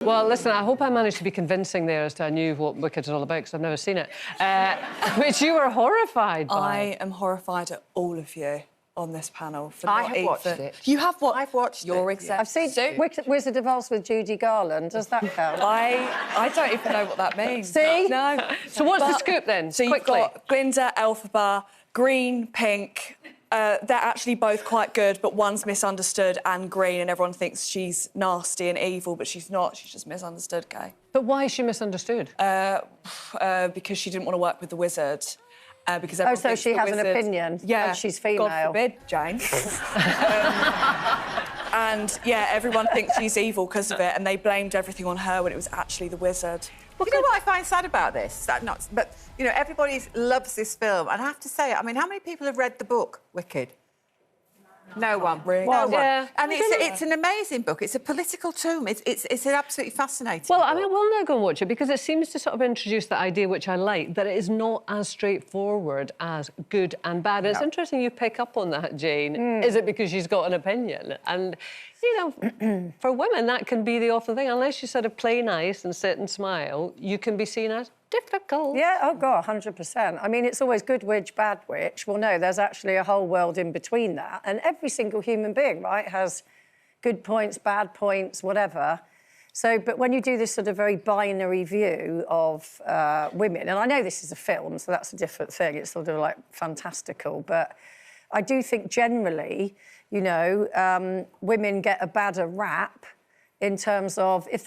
Well, listen, I hope I managed to be convincing there as to I knew what Wicked is all about, because I've never seen it. Which you were horrified by. I am horrified at all of you on this panel. For I have watched it. You have what? I've watched Your it. exact. I've seen Wizard of Oz with Judy Garland. Does that count? I don't even know what that means. See? No. So what's the scoop then? So you've got Glinda, Elphaba, green, pink. They're actually both quite good, but one's misunderstood and green, and everyone thinks she's nasty and evil, but she's not. She's just misunderstood, Kay. But why is she misunderstood? Because she didn't want to work with the wizard. Because Oh, so she has an opinion. Yeah, and she's female. God forbid, Jane. And yeah, everyone thinks she's evil because of it, and they blamed everything on her when it was actually the wizard. Well, you know what I find sad about this? But you know, everybody loves this film, and I have to say, I mean, how many people have read the book Wicked? No one. Really? No one. Yeah. And it's an amazing book. It's a political tome. It's an absolutely fascinating Well, book. I mean, we'll now go and watch it because it seems to sort of introduce the idea, which I like, that it is not as straightforward as good and bad. It's interesting you pick up on that, Jane. Is it because she's got an opinion? And, you know, for women, that can be the awful thing. Unless you sort of play nice and sit and smile, you can be seen as difficult. Yeah, oh, God, 100%. I mean, it's always good witch, bad witch. Well, no, there's actually a whole world in between that. And every single human being, right, has good points, bad points, whatever. So, but when you do this sort of very binary view of women, and I know this is a film, so that's a different thing. It's sort of like fantastical. But I do think generally, you know, women get a badder rap in terms of if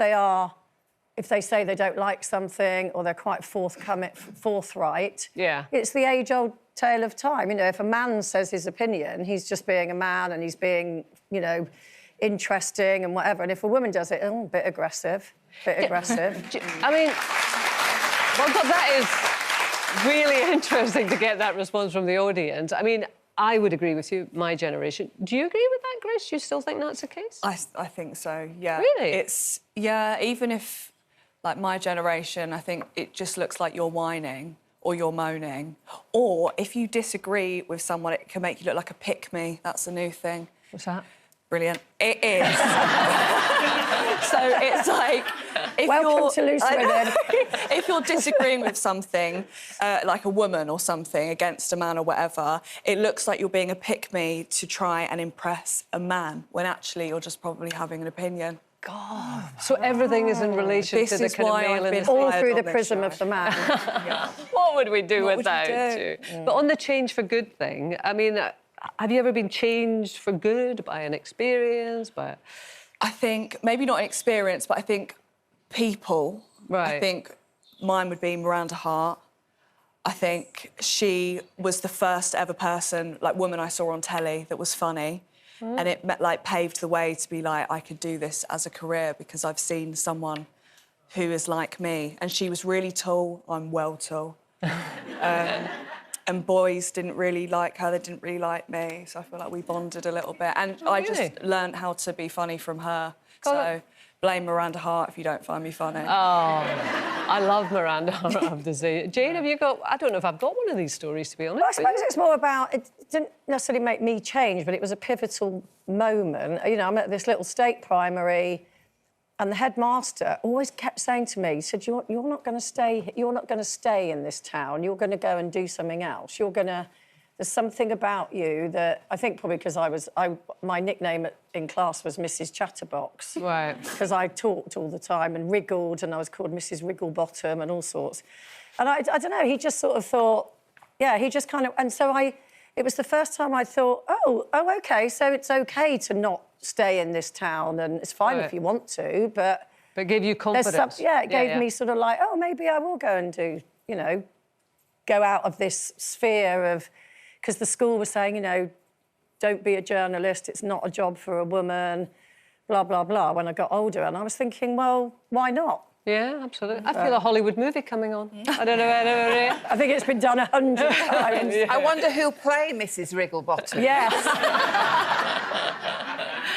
they say they don't like something or they're quite forthright, it's the age-old tale of time. You know, if a man says his opinion, he's just being a man and he's being, you know, interesting and whatever. And if a woman does it, a bit aggressive, aggressive. I mean, well, God, that is really interesting to get that response from the audience. I mean, I would agree with you, my generation. Do you agree with that, Grace? Do you still think that's the case? I think so, yeah. Really? Yeah, even if, like, my generation, I think it just looks like you're whining or you're moaning. Or if you disagree with someone, it can make you look like a pick-me. That's a new thing. What's that? Brilliant. It is. So it's like... Welcome to Loose Women. If you're disagreeing with something, like a woman or something, against a man or whatever, it looks like you're being a pick-me to try and impress a man, when actually you're just probably having an opinion. God. So everything is in relation to the kind of male and all through the prism of the man. Yeah. What would we do without you? But on the change for good thing, I mean, have you ever been changed for good by an experience? I think, maybe not an experience, but I think people. Right. I think mine would be Miranda Hart. I think she was the first ever person, like, woman I saw on telly that was funny. And it, like, paved the way to be like, I could do this as a career because I've seen someone who is like me. And she was really tall. I'm well tall. And boys didn't really like her. They didn't really like me. So I feel like we bonded a little bit. And I just learned how to be funny from her. So blame Miranda Hart if you don't find me funny. Oh, I love Miranda Hart, I have to say. Jane, have you got... I don't know if I've got one of these stories, to be honest. Well, I suppose it's more about... It didn't necessarily make me change, but it was a pivotal moment. You know, I'm at this little state primary and the headmaster always kept saying to me, he said, you're not going to stay in this town. You're going to go and do something else. There's something about you that I think probably because my nickname in class was Mrs. Chatterbox. Right. Because I talked all the time and wriggled, and I was called Mrs. Wrigglebottom and all sorts. And I don't know, he just sort of thought, yeah, he just kind of... And so it was the first time I thought, oh, OK, so it's OK to not stay in this town and it's fine if you want to, but... But it gave you confidence. It gave me sort of like, oh, maybe I will go and do, you know, go out of this sphere of... Because the school was saying, you know, don't be a journalist, it's not a job for a woman, blah, blah, blah, when I got older. And I was thinking, well, why not? Yeah, absolutely. I feel a Hollywood movie coming on. I don't know where... I think it's been done 100 times. I wonder who'll play Mrs. Wrigglebottom. Yes.